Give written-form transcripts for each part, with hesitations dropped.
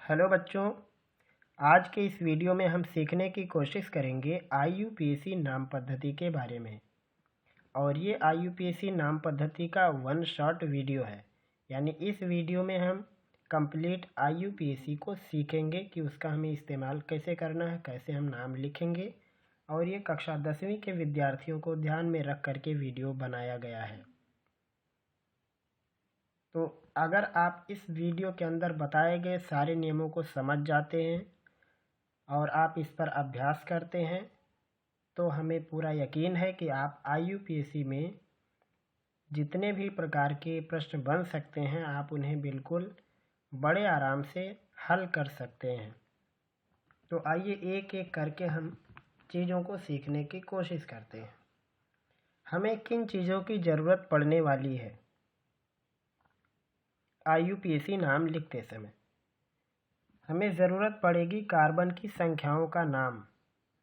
Hello बच्चों, आज के इस वीडियो में हम सीखने की कोशिश करेंगे आईयूपीएसी नाम पद्धति के बारे में। और ये आईयूपीएसी नाम पद्धति का वन शॉट वीडियो है, यानी इस वीडियो में हम कंप्लीट आईयूपीएसी को सीखेंगे कि उसका हमें इस्तेमाल कैसे करना है, कैसे हम नाम लिखेंगे। और ये कक्षा 10वीं के विद्यार्थियों को ध्यान में रख करके वीडियो बनाया गया है। तो अगर आप इस वीडियो के अंदर बताए गए सारे नियमों को समझ जाते हैं और आप इस पर अभ्यास करते हैं तो हमें पूरा यकीन है कि आप आईयूपीएसी में जितने भी प्रकार के प्रश्न बन सकते हैं आप उन्हें बिल्कुल बड़े आराम से हल कर सकते हैं। तो आइए एक एक करके हम चीज़ों को सीखने की कोशिश करते हैं। हमें किन चीज़ों की ज़रूरत पड़ने वाली है आईयूपीएसी नाम लिखते समय? हमें ज़रूरत पड़ेगी कार्बन की संख्याओं का नाम,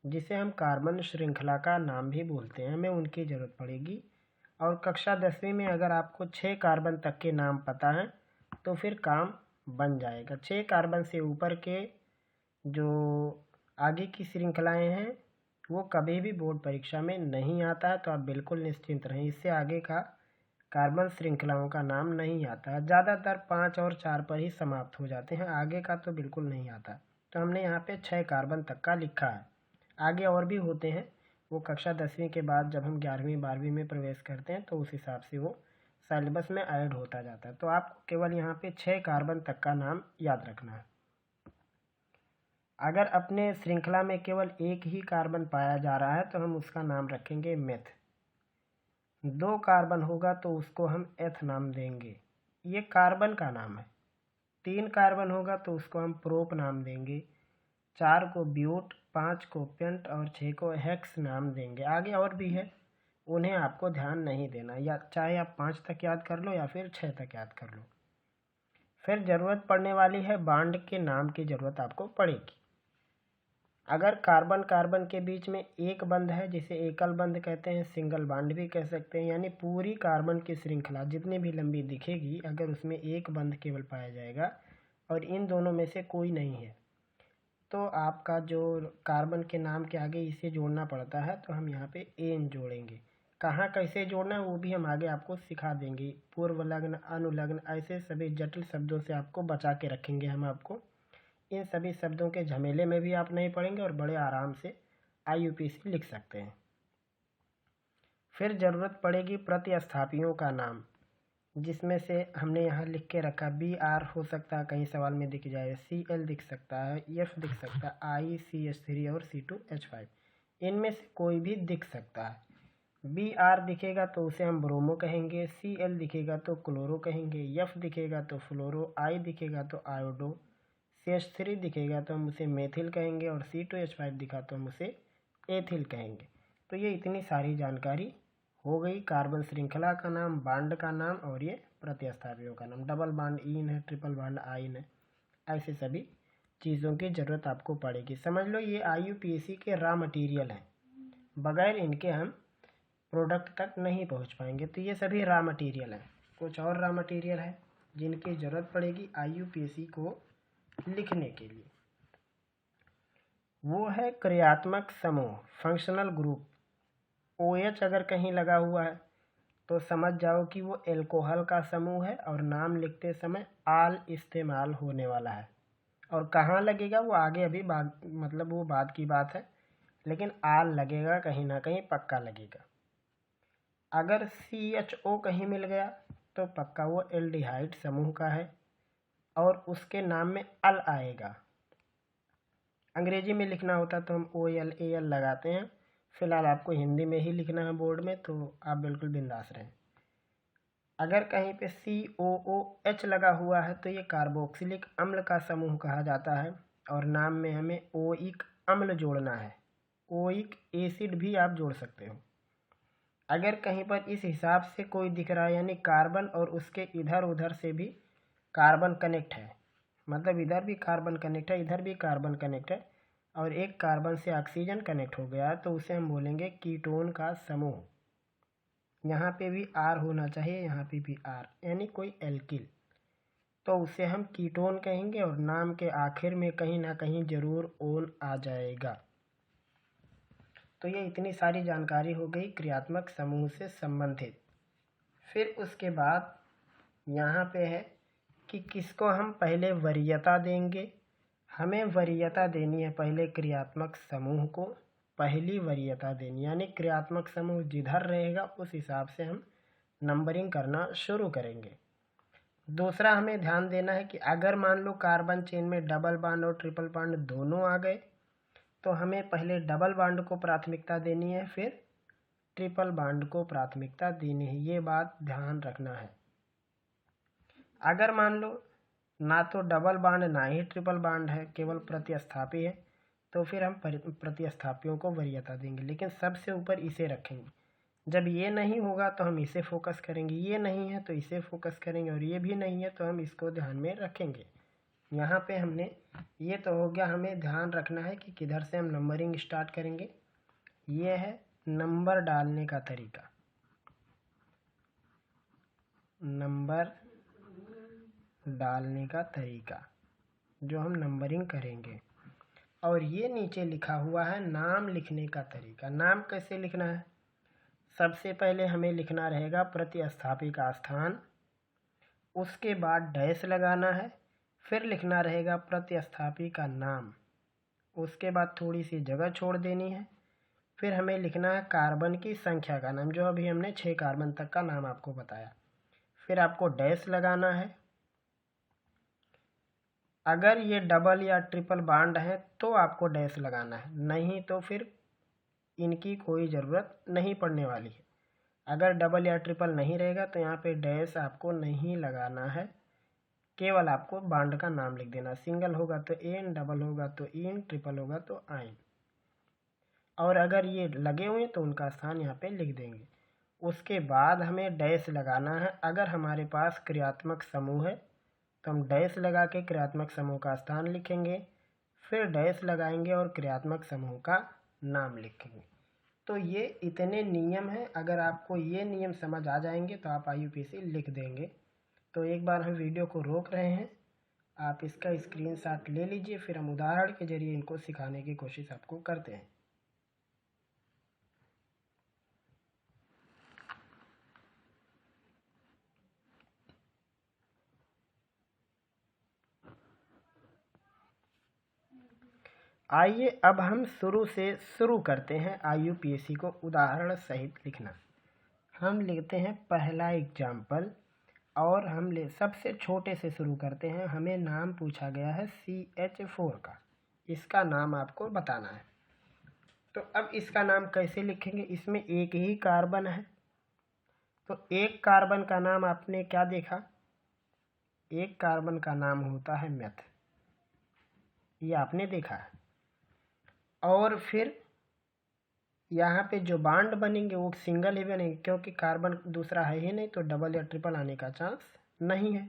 जिसे हम कार्बन श्रृंखला का नाम भी बोलते हैं, हमें उनकी ज़रूरत पड़ेगी। और कक्षा 10वीं में अगर आपको 6 कार्बन तक के नाम पता हैं तो फिर काम बन जाएगा। 6 कार्बन से ऊपर के जो आगे की श्रृंखलाएं हैं वो कभी भी बोर्ड परीक्षा में नहीं आता है, तो आप बिल्कुल निश्चिंत रहें, इससे आगे का कार्बन श्रृंखलाओं का नाम नहीं आता है। ज़्यादातर 5 और 4 पर ही समाप्त हो जाते हैं, आगे का तो बिल्कुल नहीं आता। तो हमने यहाँ पे 6 कार्बन तक का लिखा है। आगे और भी होते हैं, वो कक्षा 10वीं के बाद जब हम 11वीं 12वीं में प्रवेश करते हैं तो उस हिसाब से वो सिलेबस में ऐड होता जाता है। तो आपको केवल यहाँ पे 6 कार्बन तक का नाम याद रखना है। अगर अपने श्रृंखला में केवल एक ही कार्बन पाया जा रहा है तो हम उसका नाम रखेंगे मेथ। 2 कार्बन होगा तो उसको हम एथ नाम देंगे, ये कार्बन का नाम है। 3 कार्बन होगा तो उसको हम प्रोप नाम देंगे। 4 को ब्यूट, 5 को पेंट और 6 को हेक्स नाम देंगे। आगे और भी है, उन्हें आपको ध्यान नहीं देना, या चाहे आप 5 तक याद कर लो या फिर 6 तक याद कर लो। फिर ज़रूरत पड़ने वाली है बांड के नाम की ज़रूरत आपको पड़ेगी। अगर कार्बन कार्बन के बीच में एक बंध है जिसे एकल बंध कहते हैं, सिंगल बॉन्ड भी कह सकते हैं, यानी पूरी कार्बन की श्रृंखला जितनी भी लंबी दिखेगी अगर उसमें एक बंध केवल पाया जाएगा और इन दोनों में से कोई नहीं है तो आपका जो कार्बन के नाम के आगे इसे जोड़ना पड़ता है, तो हम यहाँ पे एन जोड़ेंगे। कहाँ कैसे जोड़ना है वो भी हम आगे आपको सिखा देंगे। पूर्व लग्न, अनुलग्न, ऐसे सभी जटिल शब्दों से आपको बचा के रखेंगे हम आपको। इन सभी शब्दों के झमेले में भी आप नहीं पड़ेंगे और बड़े आराम से आईयूपीएसी लिख सकते हैं। फिर ज़रूरत पड़ेगी प्रतिस्थापियों का नाम, जिसमें से हमने यहाँ लिख के रखा BR हो सकता है, कहीं सवाल में दिख जाए, CL दिख सकता है, F दिख सकता है, ICH3 और C2H5, इनमें से कोई भी दिख सकता है। BR दिखेगा तो उसे हम ब्रोमो कहेंगे, CL दिखेगा तो क्लोरो कहेंगे, F दिखेगा तो फ्लोरो, I दिखेगा तो आयोडो, CH3 दिखेगा तो हम उसे मेथिल कहेंगे और C2H5 दिखा तो हम उसे एथिल कहेंगे। तो ये इतनी सारी जानकारी हो गई कार्बन श्रृंखला का नाम, बांड का नाम और ये प्रतिस्थापियों का नाम। डबल बांड इन है, ट्रिपल बांड आइन है, ऐसे सभी चीज़ों की ज़रूरत आपको पड़ेगी। समझ लो ये आईयूपीएसी के रॉ मटेरियल हैं, बगैर इनके हम प्रोडक्ट तक नहीं पहुंच पाएंगे। तो ये सभी रॉ मटेरियल हैं। कुछ और रॉ मटेरियल है जिनकी ज़रूरत पड़ेगी आईयूपीएसी को लिखने के लिए, वो है क्रियात्मक समूह, फंक्शनल ग्रुप। OH अगर कहीं लगा हुआ है तो समझ जाओ कि वो एल्कोहल का समूह है और नाम लिखते समय आल इस्तेमाल होने वाला है। और कहाँ लगेगा वो आगे अभी मतलब वो बाद की बात है, लेकिन आल लगेगा कहीं ना कहीं, पक्का लगेगा। अगर CHO कहीं मिल गया तो पक्का वो एल्डिहाइड समूह का है और उसके नाम में अल आएगा। अंग्रेजी में लिखना होता तो हम OL AL लगाते हैं, फिलहाल आपको हिंदी में ही लिखना है बोर्ड में, तो आप बिल्कुल बिंदास रहें। अगर कहीं पे COOH लगा हुआ है तो ये कार्बोक्सिलिक अम्ल का समूह कहा जाता है और नाम में हमें ओइक अम्ल जोड़ना है। ओइक एसिड भी आप जोड़ सकते हो। अगर कहीं पर इस हिसाब से कोई दिख रहा है, यानी कार्बन और उसके इधर उधर से भी कार्बन कनेक्ट है, मतलब इधर भी कार्बन कनेक्ट है, इधर भी कार्बन कनेक्ट है और एक कार्बन से ऑक्सीजन कनेक्ट हो गया, तो उसे हम बोलेंगे कीटोन का समूह। यहाँ पे भी R होना चाहिए, यहाँ पे भी R, यानी कोई एल्किल। तो उसे हम कीटोन कहेंगे और नाम के आखिर में कहीं ना कहीं ज़रूर ओन आ जाएगा। तो ये इतनी सारी जानकारी हो गई क्रियात्मक समूह से संबंधित। फिर उसके बाद यहाँ पे है कि किसको हम पहले वरीयता देंगे। हमें वरीयता देनी है पहले क्रियात्मक समूह को पहली वरीयता देनी, यानी क्रियात्मक समूह जिधर रहेगा उस हिसाब से हम नंबरिंग करना शुरू करेंगे। दूसरा हमें ध्यान देना है कि अगर मान लो कार्बन चेन में डबल बॉन्ड और ट्रिपल बॉन्ड दोनों आ गए तो हमें पहले डबल बॉन्ड को प्राथमिकता देनी है, फिर ट्रिपल बॉन्ड को प्राथमिकता देनी है। ये बात ध्यान रखना है। अगर मान लो ना तो डबल बॉन्ड ना ही ट्रिपल बॉन्ड है, केवल प्रतिस्थापी है, तो फिर हम प्रतिस्थापियों को वरीयता देंगे, लेकिन सबसे ऊपर इसे रखेंगे। जब ये नहीं होगा तो हम इसे फोकस करेंगे, ये नहीं है तो इसे फोकस करेंगे, और ये भी नहीं है तो हम इसको ध्यान में रखेंगे। यहाँ पे हमने ये तो हो गया, हमें ध्यान रखना है कि किधर से हम नंबरिंग स्टार्ट करेंगे। ये है नंबर डालने का तरीका, नंबर डालने का तरीका जो हम नंबरिंग करेंगे। और ये नीचे लिखा हुआ है नाम लिखने का तरीका। नाम कैसे लिखना है? सबसे पहले हमें लिखना रहेगा प्रतिस्थापी का स्थान, उसके बाद डैश लगाना है, फिर लिखना रहेगा प्रतिस्थापी का नाम, उसके बाद थोड़ी सी जगह छोड़ देनी है, फिर हमें लिखना है कार्बन की संख्या का नाम, जो अभी हमने 6 कार्बन तक का नाम आपको बताया। फिर आपको डैश लगाना है। अगर ये डबल या ट्रिपल बॉन्ड है तो आपको डैश लगाना है, नहीं तो फिर इनकी कोई ज़रूरत नहीं पड़ने वाली है। अगर डबल या ट्रिपल नहीं रहेगा तो यहाँ पे डैश आपको नहीं लगाना है, केवल आपको बॉन्ड का नाम लिख देना। सिंगल होगा तो एन, डबल होगा तो इन, ट्रिपल होगा तो आइन। और अगर ये लगे हुए तो उनका स्थान यहाँ पे लिख देंगे। उसके बाद हमें डैश लगाना है। अगर हमारे पास क्रियात्मक समूह है तो हम डैश लगा के क्रियात्मक समूह का स्थान लिखेंगे, फिर डैश लगाएंगे और क्रियात्मक समूह का नाम लिखेंगे। तो ये इतने नियम हैं। अगर आपको ये नियम समझ आ जाएंगे तो आप IUPAC लिख देंगे। तो एक बार हम वीडियो को रोक रहे हैं, आप इसका स्क्रीनशॉट ले लीजिए, फिर हम उदाहरण के जरिए इनको सिखाने की कोशिश आपको करते हैं। आइए अब हम शुरू से शुरू करते हैं IUPAC को उदाहरण सहित लिखना। हम लिखते हैं पहला एग्जाम्पल, और हम सबसे छोटे से शुरू करते हैं। हमें नाम पूछा गया है CH4 का, इसका नाम आपको बताना है। तो अब इसका नाम कैसे लिखेंगे? इसमें एक ही कार्बन है, तो एक कार्बन का नाम आपने क्या देखा? एक कार्बन का नाम होता है मेथ, ये आपने देखा है। और फिर यहाँ पे जो बॉन्ड बनेंगे वो सिंगल ही बनेंगे, क्योंकि कार्बन दूसरा है ही नहीं, तो डबल या ट्रिपल आने का चांस नहीं है।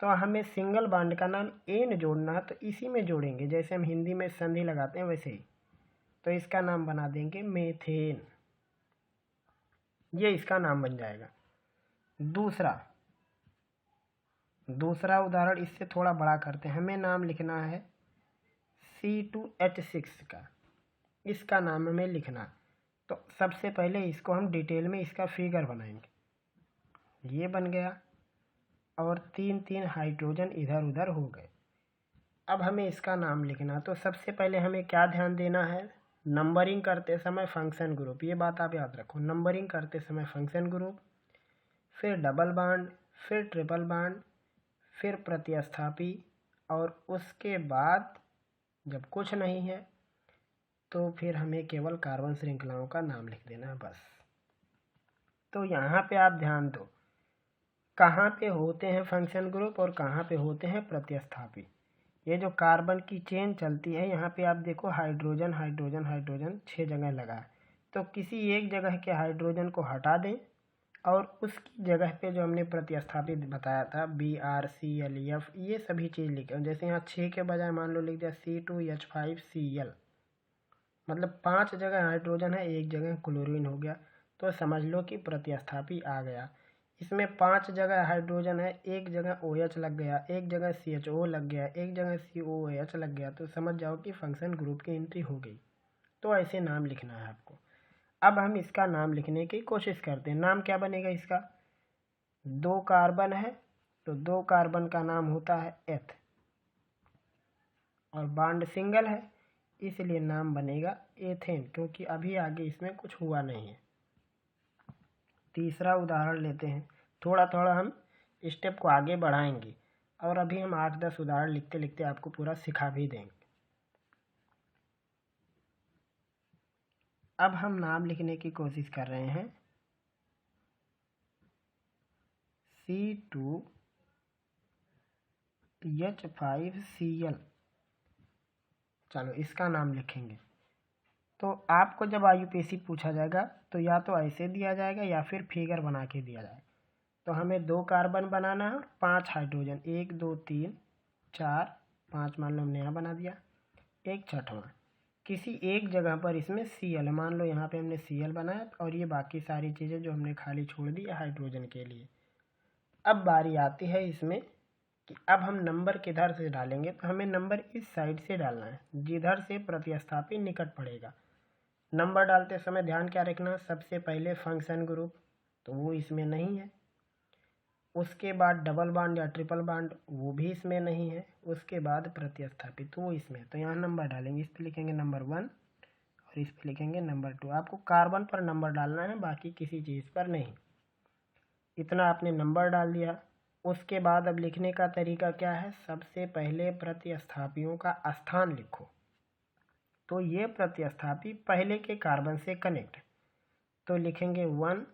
तो हमें सिंगल बॉन्ड का नाम एन जोड़ना है, तो इसी में जोड़ेंगे, जैसे हम हिंदी में संधि लगाते हैं वैसे ही। तो इसका नाम बना देंगे मेथेन, ये इसका नाम बन जाएगा। दूसरा उदाहरण इससे थोड़ा बड़ा करते हैं। हमें नाम लिखना है C2H6 का, इसका नाम हमें लिखना है। तो सबसे पहले इसको हम डिटेल में इसका फिगर बनाएंगे। ये बन गया, और 3 हाइड्रोजन इधर उधर हो गए। अब हमें इसका नाम लिखना, तो सबसे पहले हमें क्या ध्यान देना है? नंबरिंग करते समय फंक्शन ग्रुप, ये बात आप याद रखो। नंबरिंग करते समय फंक्शन ग्रुप, फिर डबल बॉन्ड, फिर ट्रिपल बॉन्ड, फिर प्रतिस्थापी, और उसके बाद जब कुछ नहीं है तो फिर हमें केवल कार्बन श्रृंखलाओं का नाम लिख देना है, बस। तो यहाँ पे आप ध्यान दो, कहाँ पे होते हैं फंक्शन ग्रुप और कहाँ पे होते हैं प्रतिस्थापी। ये जो कार्बन की चेन चलती है, यहाँ पे आप देखो हाइड्रोजन हाइड्रोजन हाइड्रोजन 6 जगह लगा है। तो किसी एक जगह के हाइड्रोजन को हटा दें और उसकी जगह पे जो हमने प्रतिस्थापित बताया था BrClF, ये सभी चीज़ लिखें। जैसे यहाँ 6 के बजाय मान लो लिख दिया C2H5Cl, मतलब 5 जगह हाइड्रोजन है, एक जगह क्लोरीन हो गया, तो समझ लो कि प्रतिस्थापी आ गया। इसमें 5 जगह हाइड्रोजन है, एक जगह OH लग गया, एक जगह CHO लग गया, एक जगह COOH लग गया, तो समझ जाओ कि फंक्शन ग्रुप की एंट्री हो गई। तो ऐसे नाम लिखना है आपको। अब हम इसका नाम लिखने की कोशिश करते हैं। नाम क्या बनेगा इसका? 2 कार्बन है तो 2 कार्बन का नाम होता है एथ, और बॉन्ड सिंगल है इसलिए नाम बनेगा एथेन, क्योंकि अभी आगे इसमें कुछ हुआ नहीं है। तीसरा उदाहरण लेते हैं। थोड़ा थोड़ा हम स्टेप को आगे बढ़ाएंगे और अभी हम 8-10 उदाहरण लिखते लिखते आपको पूरा सिखा भी देंगे। अब हम नाम लिखने की कोशिश कर रहे हैं C2H5Cl। चलो इसका नाम लिखेंगे। तो आपको जब IUPAC पूछा जाएगा तो या तो ऐसे दिया जाएगा या फिर फिगर बना के दिया जाएगा। तो हमें 2 कार्बन बनाना है और 5 हाइड्रोजन, 1 2 3 4 5 मान लो हमने यहाँ बना दिया, एक छठवां किसी एक जगह पर इसमें Cl, मान लो यहाँ पे हमने Cl बनाया और ये बाकी सारी चीज़ें जो हमने खाली छोड़ दी हाइड्रोजन के लिए। अब बारी आती है इसमें कि अब हम नंबर किधर से डालेंगे। तो हमें नंबर इस साइड से डालना है जिधर से प्रतिस्थापी निकट पड़ेगा। नंबर डालते समय ध्यान क्या रखना, सबसे पहले फंक्शन ग्रुप तो वो इसमें नहीं है, उसके बाद डबल बॉन्ड या ट्रिपल बॉन्ड वो भी इसमें नहीं है, उसके बाद प्रतिस्थापित वो इसमें। तो यहाँ नंबर डालेंगे, इस पर लिखेंगे नंबर 1 और इस पर लिखेंगे नंबर 2। आपको कार्बन पर नंबर डालना है, बाकी किसी चीज़ पर नहीं। इतना आपने नंबर डाल दिया। उसके बाद अब लिखने का तरीका क्या है, सबसे पहले प्रतिस्थापियों का स्थान लिखो। तो ये प्रतिस्थापी पहले के कार्बन से कनेक्ट, तो लिखेंगे 1।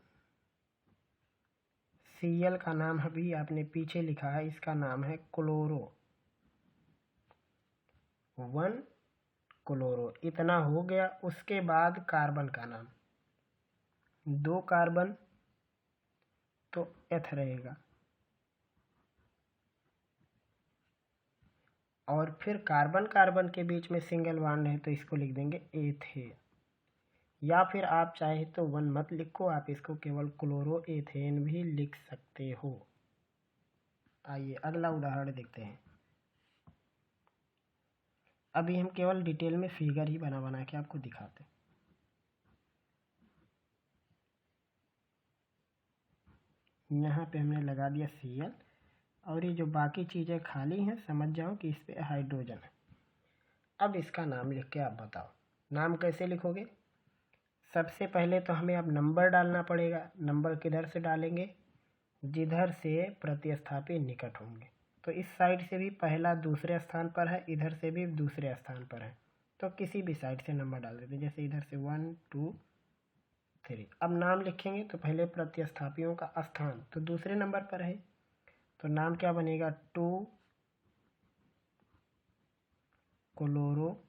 Cl का नाम अभी आपने पीछे लिखा है, इसका नाम है क्लोरो, 1 क्लोरो। इतना हो गया। उसके बाद कार्बन का नाम, 2 कार्बन तो एथ रहेगा, और फिर कार्बन कार्बन के बीच में सिंगल बॉन्ड है तो इसको लिख देंगे एथेन, या फिर आप चाहे तो 1 मत लिखो, आप इसको केवल क्लोरो एथेन भी लिख सकते हो। आइए अगला उदाहरण देखते हैं। अभी हम केवल डिटेल में फिगर ही बना बना के आपको दिखाते हैं। यहाँ पे हमने लगा दिया Cl, और ये जो बाकी चीज़ें खाली हैं समझ जाओ कि इस पे हाइड्रोजन है। अब इसका नाम लिख के आप बताओ, नाम कैसे लिखोगे? सबसे पहले तो हमें अब नंबर डालना पड़ेगा। नंबर किधर से डालेंगे? जिधर से प्रतिस्थापी निकट होंगे। तो इस साइड से भी पहला दूसरे स्थान पर है, इधर से भी दूसरे स्थान पर है, तो किसी भी साइड से नंबर डाल देते, जैसे इधर से 1 2 3। अब नाम लिखेंगे तो पहले प्रतिस्थापियों का स्थान तो दूसरे नंबर पर है, तो नाम क्या बनेगा? 2 क्लोरो,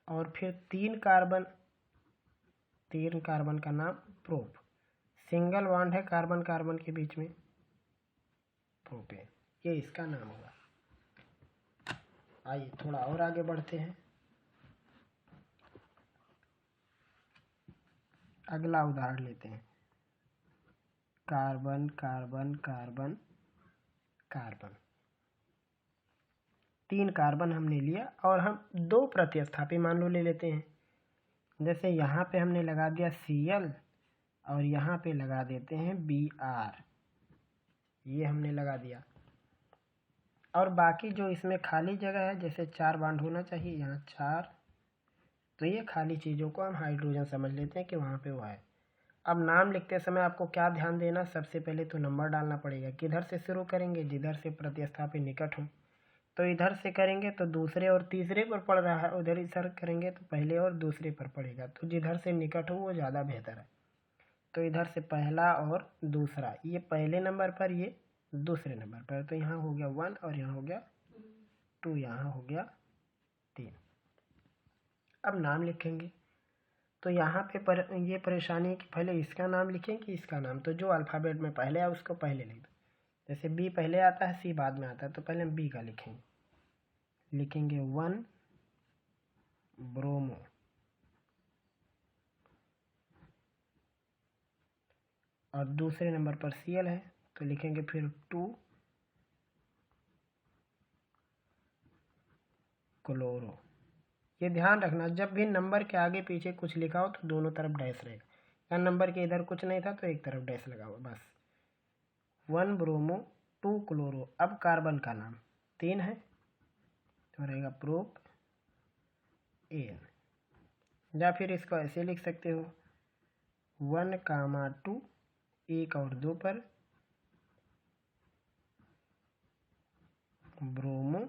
और फिर 3 कार्बन का नाम प्रोप, सिंगल बॉन्ड है कार्बन कार्बन के बीच में, प्रोपेन, ये इसका नाम होगा। आइए थोड़ा और आगे बढ़ते हैं। अगला उदाहरण लेते हैं। Carbon carbon carbon carbon, 3 carbon हमने लिया और हम 2 प्रतिस्थापी मान लो ले लेते हैं। जैसे यहाँ पे हमने लगा दिया Cl और यहाँ पे लगा देते हैं Br, ये हमने लगा दिया। और बाकी जो इसमें खाली जगह है, जैसे 4 बॉन्ड होना चाहिए, यहाँ 4, तो ये खाली चीज़ों को हम हाइड्रोजन समझ लेते हैं कि वहाँ पे वो है। अब नाम लिखते समय आपको क्या ध्यान देना, सबसे पहले तो नंबर डालना पड़ेगा। किधर से शुरू करेंगे? जिधर से प्रतिस्थापी निकट हो। तो इधर से करेंगे तो दूसरे और तीसरे पर पड़ रहा है, उधर इधर करेंगे तो पहले और दूसरे पर पड़ेगा, तो जिधर से निकट हो वो ज़्यादा बेहतर है। तो इधर से पहला और दूसरा, ये पहले नंबर पर, ये दूसरे नंबर पर, तो यहाँ हो गया 1 और यहाँ हो गया 2, यहाँ हो गया 3। अब नाम लिखेंगे तो यहाँ पे ये परेशानी है कि पहले इसका नाम लिखें कि इसका नाम, तो जो अल्फ़ाबेट में पहले है उसको पहले लिख दो। जैसे बी पहले आता है, सी बाद में आता है, तो पहले हम बी का लिखेंगे 1 ब्रोमो, और दूसरे नंबर पर Cl है तो लिखेंगे फिर 2 क्लोरो। ये ध्यान रखना, जब भी नंबर के आगे पीछे कुछ लिखा हो तो दोनों तरफ डैश रहेगा, या नंबर के इधर कुछ नहीं था तो एक तरफ डैश लगा हुआ बस। 1 ब्रोमो 2 क्लोरो। अब कार्बन का नाम 3 है तो रहेगा प्रोप एन, या फिर इसको ऐसे लिख सकते हो 1, 2 1 और 2 पर ब्रोमो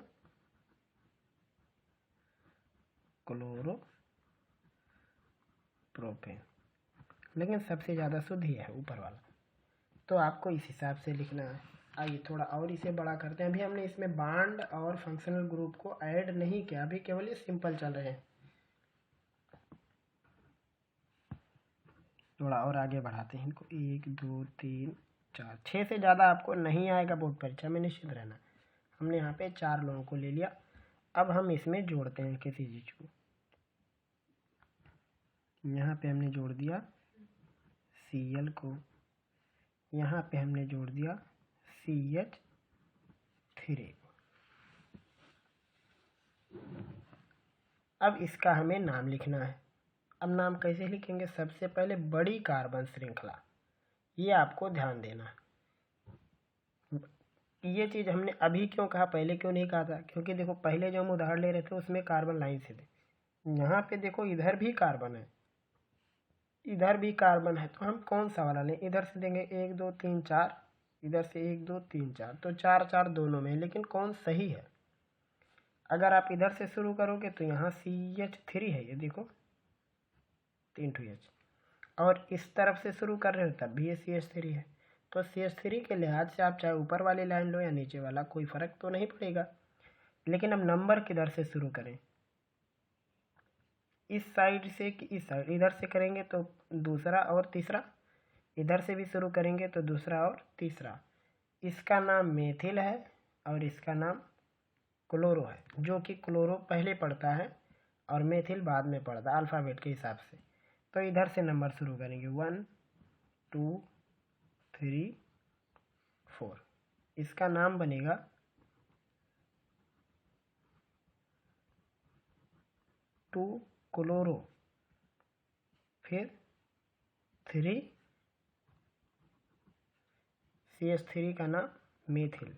क्लोरो प्रोपेन। लेकिन सबसे ज़्यादा शुद्ध ही है ऊपर वाला, तो आपको इस हिसाब से लिखना है। आइए थोड़ा और इसे बड़ा करते हैं। अभी हमने इसमें बॉन्ड और फंक्शनल ग्रुप को ऐड नहीं किया, अभी केवल ये सिंपल चल रहे हैं। थोड़ा और आगे बढ़ाते हैं इनको। 1 2 3 4 6 से ज़्यादा आपको नहीं आएगा बोर्ड परीक्षा में, निश्चित रहना। हमने यहाँ पे 4 लोगों को ले लिया। अब हम इसमें जोड़ते हैं किसी चीज़ को। यहाँ पे हमने जोड़ दिया Cl को, यहाँ पे हमने जोड़ दिया CH3। अब इसका हमें नाम लिखना है। अब नाम कैसे लिखेंगे? सबसे पहले बड़ी कार्बन श्रृंखला, ये आपको ध्यान देना। ये चीज़ हमने अभी क्यों कहा, पहले क्यों नहीं कहा था? क्योंकि देखो पहले जो हम उदाहरण ले रहे थे उसमें कार्बन लाइन से थे, यहाँ पे देखो इधर भी कार्बन है, इधर भी कार्बन है, तो हम कौन सा वाला लें? इधर से देंगे 1 2 3 4, इधर से 1 2 3 4, तो 4 4 दोनों में, लेकिन कौन सही है? अगर आप इधर से शुरू करोगे तो यहाँ CH3 है, ये देखो 3 H, और इस तरफ से शुरू कर रहे हो तब भी ये CH3 है। तो CH3 के लिहाज से आप चाहे ऊपर वाली लाइन लो या नीचे वाला, कोई फ़र्क तो नहीं पड़ेगा। लेकिन अब नंबर किधर से शुरू करें? इस साइड से कि इस साइड? इधर से करेंगे तो दूसरा और तीसरा, इधर से भी शुरू करेंगे तो दूसरा और तीसरा। इसका नाम मेथिल है और इसका नाम क्लोरो है, जो कि क्लोरो पहले पड़ता है और मेथिल बाद में पड़ता है अल्फ़ाबेट के हिसाब से। तो इधर से नंबर शुरू करेंगे 1 2 3 4। इसका नाम बनेगा 2 क्लोरो, फिर 3 CH3 का नाम मेथिल।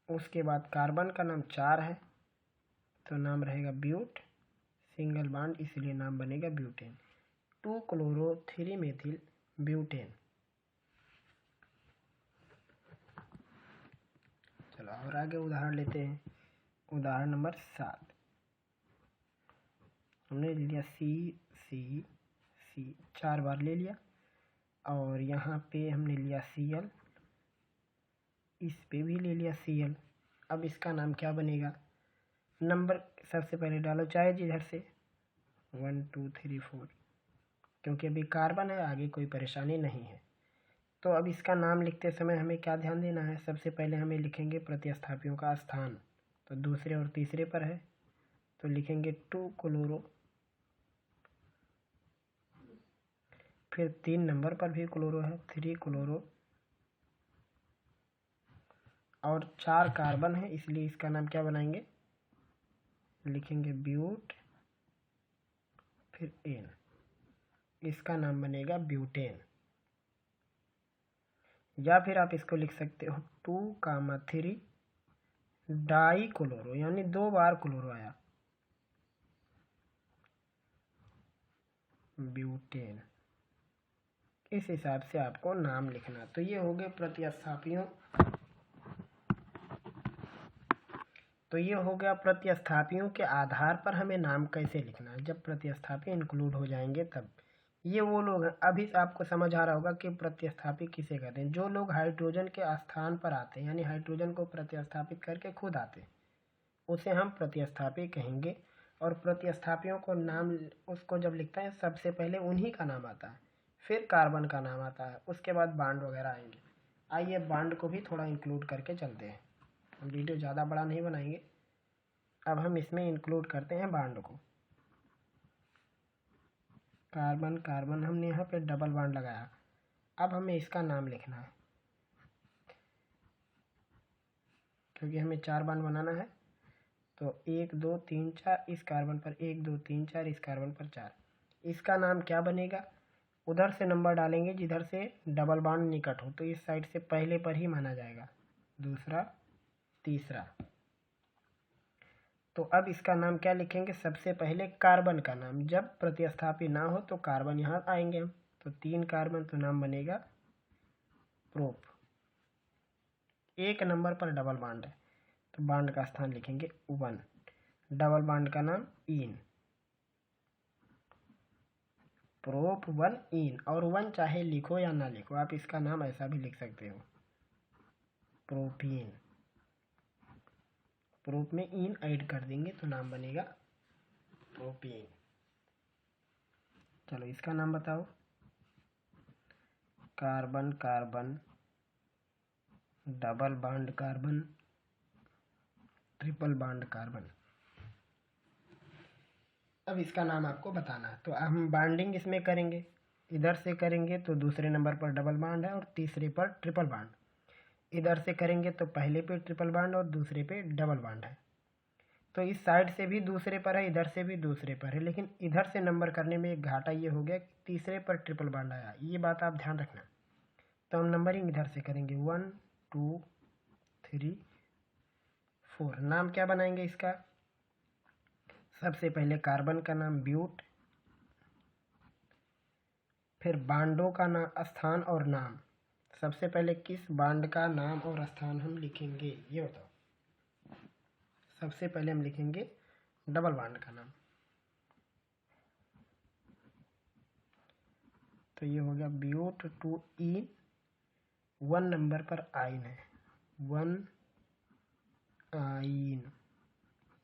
उसके बाद कार्बन का नाम 4 है तो नाम रहेगा ब्यूट, सिंगल बॉन्ड इसलिए नाम बनेगा ब्यूटेन। 2 chloro 3 methyl butane. चलो और आगे उदाहरण लेते हैं। उदाहरण नंबर 7, हमने लिया C 4 बार ले लिया, और यहाँ पे हमने लिया Cl, इस पे भी ले लिया Cl। अब इसका नाम क्या बनेगा? नंबर सबसे पहले डालो चाहे जिधर से 1 2 3 4, क्योंकि अभी कार्बन है, आगे कोई परेशानी नहीं है। तो अब इसका नाम लिखते समय हमें क्या ध्यान देना है? सबसे पहले हमें लिखेंगे प्रतिस्थापियों का स्थान, तो दूसरे और तीसरे पर है तो लिखेंगे 2 क्लोरो, फिर 3 नंबर पर भी क्लोरो है 3 क्लोरो, और 4 कार्बन है इसलिए इसका नाम क्या बनाएंगे? लिखेंगे ब्यूट, फिर एन, इसका नाम बनेगा ब्यूटेन। या फिर आप इसको लिख सकते हो 2, 3 डाई क्लोरो, यानी 2 बार क्लोरो आया, ब्यूटेन। इस हिसाब से आपको नाम लिखना। तो ये हो गए प्रतिस्थापियों, तो ये हो गया प्रतिस्थापियों के आधार पर हमें नाम कैसे लिखना है। जब प्रतिस्थापी इंक्लूड हो जाएंगे तब ये वो लोग हैं। अभी आपको समझ आ रहा होगा कि प्रतिस्थापी किसे कहते हैं। जो लोग हाइड्रोजन के स्थान पर आते हैं, यानी हाइड्रोजन को प्रतिस्थापित करके खुद आते हैं, उसे हम प्रतिस्थापी कहेंगे। और प्रतिस्थापियों को नाम उसको जब लिखते हैं सबसे पहले उन्हीं का नाम आता है, फिर कार्बन का नाम आता है, उसके बाद बांड वगैरह आएंगे। आइए बांड को भी थोड़ा इंक्लूड करके चलते हैं। हम वीडियो ज़्यादा बड़ा नहीं बनाएंगे, अब हम इसमें इंक्लूड करते हैं बांड को। कार्बन कार्बन हमने यहाँ पे डबल बॉन्ड लगाया। अब हमें इसका नाम लिखना है, क्योंकि हमें 4 बॉन्ड बनाना है। तो 1 2 3 4 इस कार्बन पर 1 2 3 4 इस कार्बन पर 4। इसका नाम क्या बनेगा? उधर से नंबर डालेंगे जिधर से डबल बॉन्ड निकट हो, तो इस साइड से पहले पर ही माना जाएगा, दूसरा, तीसरा। तो अब इसका नाम क्या लिखेंगे? सबसे पहले कार्बन का नाम, जब प्रतिस्थापी ना हो तो कार्बन यहाँ आएंगे हम। तो 3 कार्बन, तो नाम बनेगा प्रोप। 1 नंबर पर डबल बॉन्ड है तो बॉन्ड का स्थान लिखेंगे 1। डबल बॉन्ड का नाम इन, प्रोप 1 इन। और 1 चाहे लिखो या ना लिखो, आप इसका नाम ऐसा भी लिख सकते हो, प्रोपीन। प्रोप में इन ऐड कर देंगे तो नाम बनेगा प्रोपीन। चलो इसका नाम बताओ। Carbon carbon, double bond carbon, triple bond carbon. अब इसका नाम आपको बताना है। तो हम बॉन्डिंग इसमें करेंगे, इधर से करेंगे तो दूसरे नंबर पर डबल बॉन्ड है और तीसरे पर ट्रिपल बॉन्ड। इधर से करेंगे तो पहले पे ट्रिपल बॉन्ड और दूसरे पे डबल बॉन्ड है। तो इस साइड से भी दूसरे पर है, इधर से भी दूसरे पर है, लेकिन इधर से नंबर करने में एक घाटा ये हो गया कि तीसरे पर ट्रिपल बॉन्ड आया। ये बात आप ध्यान रखना। तो हम नंबरिंग इधर से करेंगे 1 2 3 4। नाम क्या बनाएंगे इसका? सबसे पहले कार्बन का नाम ब्यूट, फिर बांडों का नाम, स्थान और नाम। सबसे पहले किस बांड का नाम और स्थान हम लिखेंगे ये बताओ। सबसे पहले हम लिखेंगे डबल बांड का नाम। तो ये हो गया ब्यूट 2 इन, 1 नंबर पर आइन है, 1 आइन।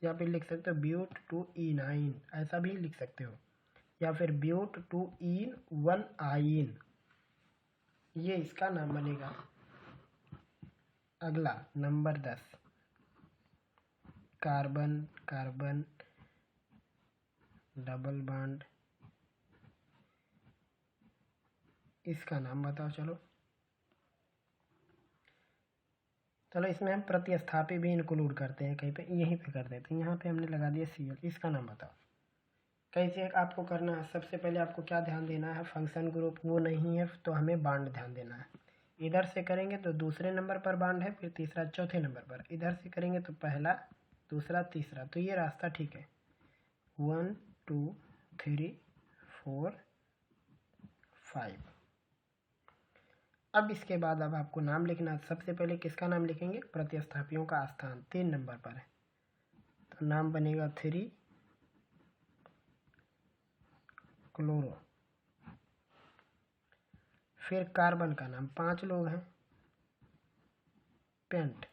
या फिर लिख सकते हो ब्यूट 2 इन आइन, ऐसा भी लिख सकते हो, या फिर ब्यूट 2 इन 1 आइन। ये इसका नाम बनेगा। अगला number 10, carbon carbon, double bond. इसका नाम बताओ। चलो इसमें हम प्रतिस्थापी भी इंक्लूड करते हैं कहीं पे, यहीं पे कर देते हैं। यहाँ पे हमने लगा दिया Cl। इसका नाम बताओ कैसे आपको करना है। सबसे पहले आपको क्या ध्यान देना है? फंक्शन ग्रुप वो नहीं है तो हमें बांड ध्यान देना है। इधर से करेंगे तो दूसरे नंबर पर बांड है, फिर तीसरा चौथे नंबर पर। इधर से करेंगे तो पहला, दूसरा, तीसरा। तो ये रास्ता ठीक है। 1 2 3 4 5। अब इसके बाद अब आपको नाम लिखना। सबसे पहले किसका नाम लिखेंगे? प्रतिस्थापियों का स्थान 3 नंबर पर है तो नाम बनेगा 3 क्लोरो। फिर कार्बन का नाम, 5 लोग हैं, पेंट।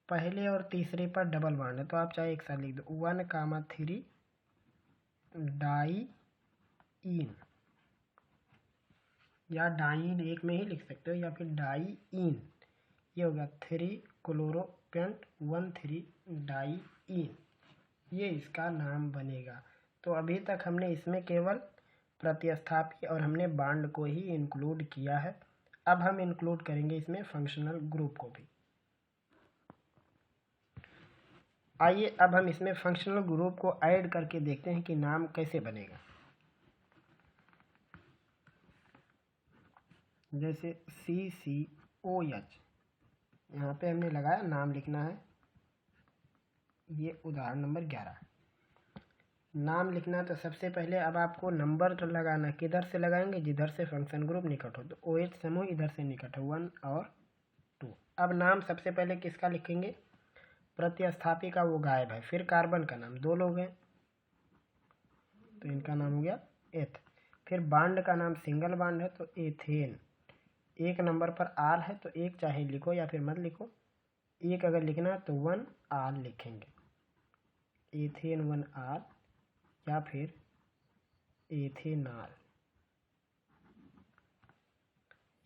पहले और तीसरे पर डबल बॉन्ड है तो आप चाहे एक साथ लिख दो, 1 3 डाई इन, या डाइन एक में ही लिख सकते हो, या फिर डाई इन। ये होगा 3 क्लोरो पेंट 1 3 डाई इन। ये इसका नाम बनेगा। तो अभी तक हमने इसमें केवल प्रतिस्थापी और हमने बांड को ही इंक्लूड किया है। अब हम इंक्लूड करेंगे इसमें फंक्शनल ग्रुप को भी। आइए अब हम इसमें फंक्शनल ग्रुप को ऐड करके देखते हैं कि नाम कैसे बनेगा। जैसे CCOH, यहाँ पे हमने लगाया, नाम लिखना है। ये उदाहरण नंबर 11 नाम लिखना। तो सबसे पहले अब आपको नंबर तो लगाना, किधर से लगाएंगे? जिधर से फंक्शन ग्रुप निकट हो। तो OH समूह इधर से निकट है, 1 और 2। अब नाम सबसे पहले किसका लिखेंगे? प्रतिस्थापी का, वो गायब है। फिर कार्बन का नाम, 2 लोग हैं तो इनका नाम हो गया एथ। फिर बांड का नाम, सिंगल बांड है तो एथेन। 1 नंबर पर आर है तो एक चाहे लिखो या फिर मत लिखो। एक अगर लिखना है तो 1 आर लिखेंगे, एथेन 1 आर, या फिर एथेनॉल।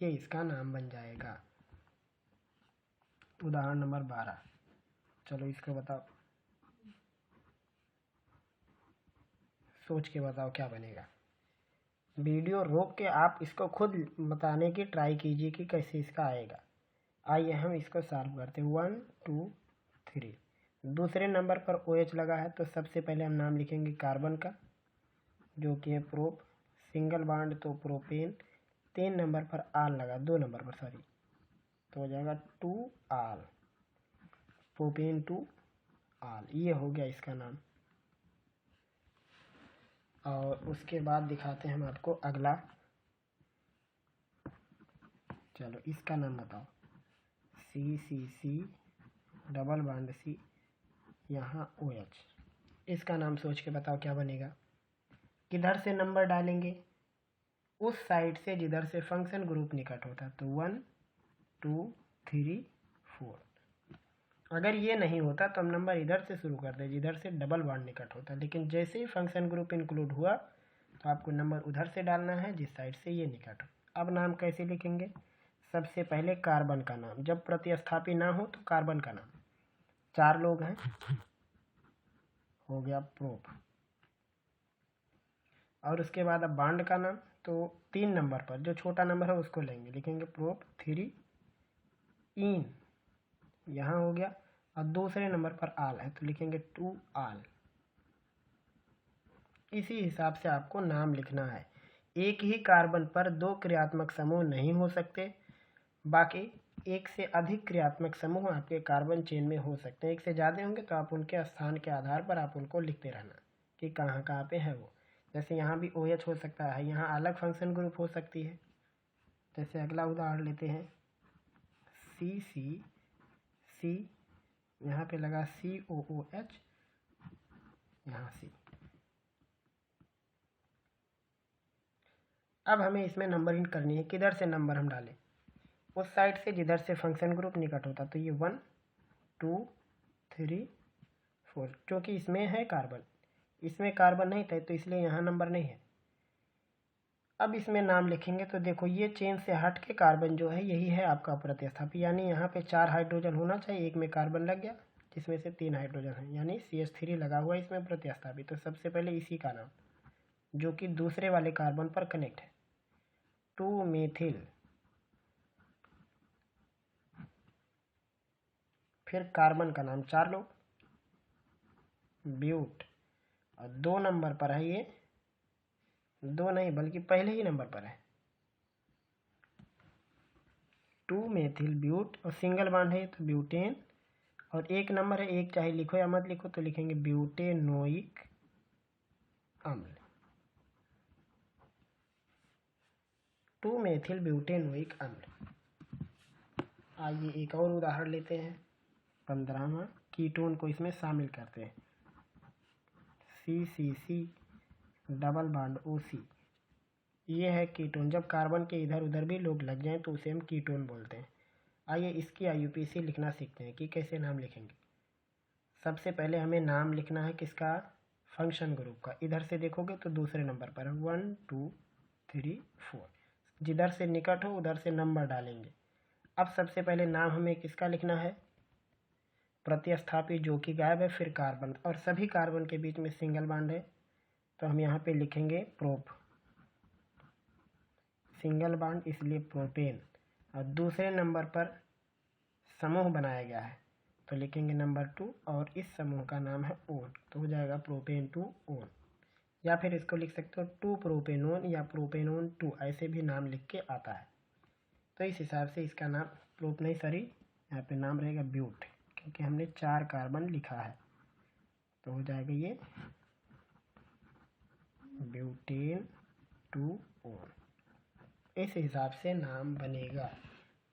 ये इसका नाम बन जाएगा। उदाहरण नंबर 12। चलो इसको बताओ, सोच के बताओ क्या बनेगा। वीडियो रोक के आप इसको खुद बताने की ट्राई कीजिए कि कैसे इसका आएगा। आइए हम इसको सॉल्व करते हैं। 1 2 3। दूसरे नंबर पर OH लगा है तो सबसे पहले हम नाम लिखेंगे कार्बन का, जो कि है प्रोप। सिंगल बॉन्ड तो प्रोपेन। 3 नंबर पर आल लगा, 2 नंबर पर सॉरी, तो हो जाएगा 2 आल, प्रोपेन 2 आल। ये हो गया इसका नाम। और उसके बाद दिखाते हैं हम आपको अगला। चलो इसका नाम बताओ। CCC डबल बॉन्ड C, यहाँ OH। इसका नाम सोच के बताओ क्या बनेगा। किधर से नंबर डालेंगे? उस साइड से जिधर से फंक्शन ग्रुप निकट होता, तो 1 2 3 4। अगर ये नहीं होता तो हम नंबर इधर से शुरू करते जिधर से डबल बॉन्ड निकट होता, लेकिन जैसे ही फंक्शन ग्रुप इंक्लूड हुआ तो आपको नंबर उधर से डालना है जिस साइड से ये निकट हो। अब नाम कैसे लिखेंगे? सबसे पहले कार्बन का नाम, जब प्रतिस्थापी ना हो तो कार्बन का नाम। 4 लोग हैं, हो गया प्रोप। और उसके बाद अब बॉन्ड का नाम, तो 3 नंबर पर जो छोटा नंबर है उसको लेंगे, लिखेंगे प्रोप 3 इन, यहाँ हो गया। और दूसरे नंबर पर आल है तो लिखेंगे 2 आल। इसी हिसाब से आपको नाम लिखना है। एक ही कार्बन पर 2 क्रियात्मक समूह नहीं हो सकते, बाकी एक से अधिक क्रियात्मक समूह आपके कार्बन चेन में हो सकते हैं। एक से ज़्यादा होंगे तो आप उनके स्थान के आधार पर आप उनको लिखते रहना कि कहाँ कहाँ पे है वो। जैसे यहाँ भी OH हो सकता है, यहाँ अलग फंक्शन ग्रुप हो सकती है। जैसे अगला उदाहरण लेते हैं, CCC, यहाँ पे लगा COOH, यहाँ C। अब हमें इसमें नंबरिंग करनी है। किधर से नंबर हम डालें? उस साइड से जिधर से फंक्शन ग्रुप निकट होता, तो ये 1 2 3 4। क्योंकि इसमें है कार्बन, इसमें कार्बन नहीं था तो इसलिए यहाँ नंबर नहीं है। अब इसमें नाम लिखेंगे तो देखो ये चेन से हट के कार्बन जो है यही है आपका प्रतिस्थापी, यानी यहाँ पे 4 हाइड्रोजन होना चाहिए, एक में कार्बन लग गया जिसमें से 3 हाइड्रोजन है, यानी CH3 लगा हुआ इसमें प्रतिस्थापी। तो सबसे पहले इसी का नाम, जो कि दूसरे वाले कार्बन पर कनेक्ट है, 2 मेथिल। फिर कार्बन का नाम, 4 लोग, ब्यूट। और 2 नंबर पर है ये, 2 नहीं बल्कि पहले ही नंबर पर है, 2 मेथिल ब्यूट। और सिंगल बॉन्ड है तो ब्यूटेन। और 1 नंबर है, 1 चाहे लिखो या मत लिखो, तो लिखेंगे ब्यूटेनोइक अम्ल, 2 मेथिल ब्यूटेनोइक अम्ल। आइए एक और उदाहरण लेते हैं, 15वां। कीटोन को इसमें शामिल करते हैं, CCC डबल बॉन्ड OC। ये है कीटोन। जब कार्बन के इधर उधर भी लोग लग जाएं तो उसे हम कीटोन बोलते हैं। आइए इसकी IUPAC लिखना सीखते हैं कि कैसे नाम लिखेंगे। सबसे पहले हमें नाम लिखना है किसका? फंक्शन ग्रुप का। इधर से देखोगे तो दूसरे नंबर पर है, 1 2 3 4। जिधर से निकट हो उधर से नंबर डालेंगे। अब सबसे पहले नाम हमें किसका लिखना है? प्रतिस्थापी जो कि गायब है, फिर कार्बन, और सभी कार्बन के बीच में सिंगल बॉन्ड है तो हम यहाँ पे लिखेंगे प्रोप, सिंगल बॉन्ड इसलिए प्रोपेन। और दूसरे नंबर पर समूह बनाया गया है तो लिखेंगे नंबर 2, और इस समूह का नाम है ओन, तो हो जाएगा प्रोपेन 2 ओन। या फिर इसको लिख सकते हो 2 प्रोपेनोन या प्रोपेनोन 2, ऐसे भी नाम लिख के आता है। तो इस हिसाब से इसका नाम प्रोप नहीं सॉरी, यहाँ पे नाम रहेगा ब्यूट, क्योंकि हमने 4 कार्बन लिखा है, तो हो जाएगा ये ब्यूटेन 2 ओन। इस हिसाब से नाम बनेगा।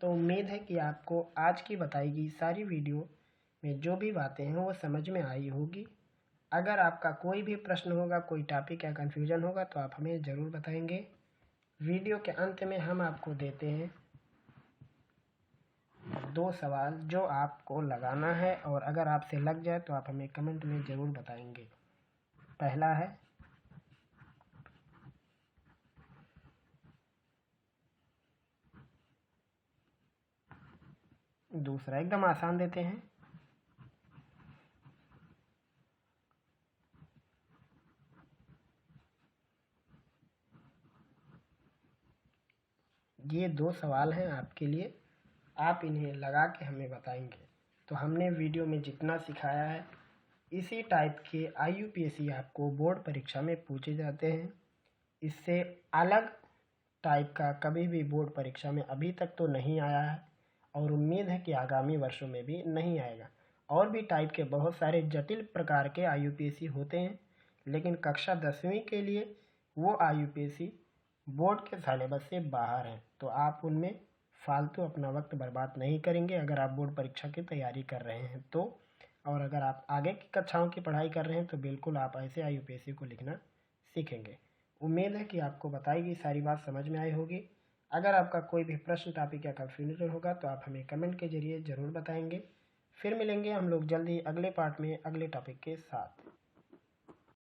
तो उम्मीद है कि आपको आज की बताई गई सारी वीडियो में जो भी बातें हैं वो समझ में आई होगी। अगर आपका कोई भी प्रश्न होगा, कोई टॉपिक या कन्फ्यूजन होगा तो आप हमें ज़रूर बताएंगे। वीडियो के अंत में हम आपको देते हैं 2 सवाल जो आपको लगाना है, और अगर आपसे लग जाए तो आप हमें कमेंट में ज़रूर बताएंगे। पहला है, दूसरा एकदम आसान देते हैं, ये 2 सवाल हैं आपके लिए, आप इन्हें लगा के हमें बताएंगे। तो हमने वीडियो में जितना सिखाया है इसी टाइप के IUPAC आपको बोर्ड परीक्षा में पूछे जाते हैं। इससे अलग टाइप का कभी भी बोर्ड परीक्षा में अभी तक तो नहीं आया है और उम्मीद है कि आगामी वर्षों में भी नहीं आएगा। और भी टाइप के बहुत सारे जटिल प्रकार के IUPAC होते हैं, लेकिन कक्षा 10वीं के लिए वो IUPAC बोर्ड के सिलेबस से बाहर हैं, तो आप उनमें फालतू अपना वक्त बर्बाद नहीं करेंगे अगर आप बोर्ड परीक्षा की तैयारी कर रहे हैं तो। और अगर आप आगे की कक्षाओं की पढ़ाई कर रहे हैं तो बिल्कुल आप ऐसे IUPAC को लिखना सीखेंगे। उम्मीद है कि आपको बताई गई सारी बात समझ में आई होगी। अगर आपका कोई भी प्रश्न, टॉपिक या कन्फ्यूजन होगा तो आप हमें कमेंट के जरिए ज़रूर बताएंगे। फिर मिलेंगे हम लोग जल्दी अगले पार्ट में अगले टॉपिक के साथ।